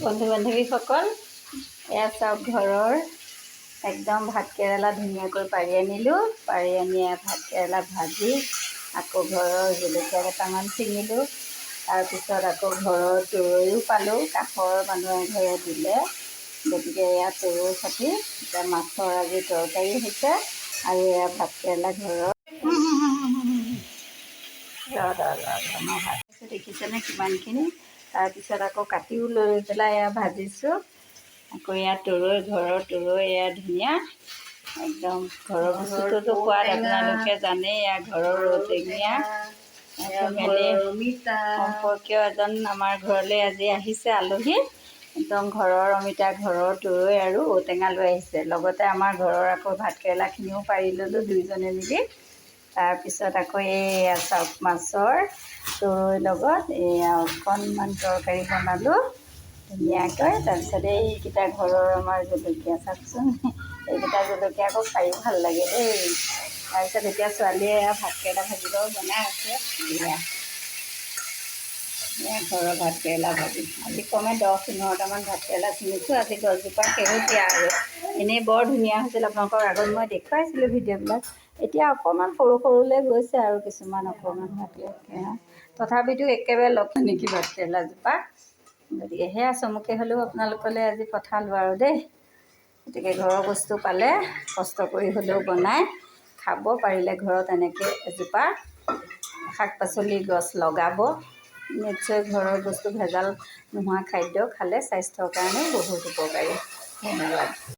বন্ধু বান্ধৱীসকল, এয়া চাওক ঘৰৰ একদম ভাতকেৰেলা ধুনীয়াকৈ পাৰি আনিলোঁ। পাৰি আনি ভাতকেৰেলা ভাজি আকৌ ঘৰৰ জলকীয়া কেইটামান ছিঙিলোঁ। তাৰপিছত আকৌ ঘৰৰ তৰৈও পালোঁ, কাষৰ মানুহ এঘৰে দিলে। গতিকে এয়া তৰৈ সৈতে এতিয়া মাছৰ আজি তৰকাৰী হৈছে আৰু এয়া ভাতকেৰেলা ঘৰৰ মই ভাত দেখিছেনে কিমানখিনি। তাৰপিছত আকৌ কাটিও লৈ পেলাই এয়া ভাজিছোঁ। আকৌ এয়া তৰৈ, ঘৰৰ তৰৈ, এয়া ধুনীয়া একদম ঘৰৰ বস্তুটোতো সোৱাদ আপোনালোকে জানেই। এয়া ঘৰৰ ঔটেঙা সম্পৰ্কীয় এজন আমাৰ ঘৰলৈ আজি আহিছে আলহী। একদম ঘৰৰ অমিতা, ঘৰৰ তৰৈ আৰু ঔটেঙা লৈ আহিছে। লগতে আমাৰ ঘৰৰ আকৌ ভাতকেৰেলাখিনিও পাৰি ল'লোঁ দুইজনে মিলি। তাৰপিছত আকৌ এই চাওক মাছৰ তৰৈৰ লগত এয়া অকণমান তৰকাৰী বনালোঁ ধুনীয়াকৈ। তাৰপিছত এইকেইটা ঘৰৰ আমাৰ জলকীয়া, চাওকচোন এইকেইটা জলকীয়া আকৌ খায়ো ভাল লাগে দেই। তাৰপিছত এতিয়া ছোৱালীয়ে এয়া ভাতকেৰেলা ভাজিব বনাই আছে। এয়া ঘৰৰ ভাতকেৰেলা ভাজি আজি কমে 10-15টামান ভাতকেৰেলা ছিঙিছোঁ। আজি গছজোপা শেহতীয়া আৰু এনেই বৰ ধুনীয়া হৈছিল। আপোনালোকৰ আগত মই দেখুৱাইছিলোঁ ভিডিঅ'বিলাক। এতিয়া অকণমান সৰু সৰুলৈ গৈছে আৰু কিছুমান অকণমান ভাতকেৰেলা, তথাপিতো একেবাৰে লক্ষণ নেকি ভাতকেৰেলাজোপা। গতিকে সেয়া চমুকৈ হ'লেও আপোনালোকলৈ আজি পঠালোঁ আৰু দেই। গতিকে ঘৰৰ বস্তু পালে কষ্ট কৰি হ'লেও বনাই খাব পাৰিলে, ঘৰত এনেকৈ এজোপা শাক পাচলিৰ গছ লগাব। নিশ্চয় ঘৰৰ বস্তু ভেজাল নোহোৱা খাদ্য খালে স্বাস্থ্যৰ কাৰণে বহুত উপকাৰী। ধন্যবাদ।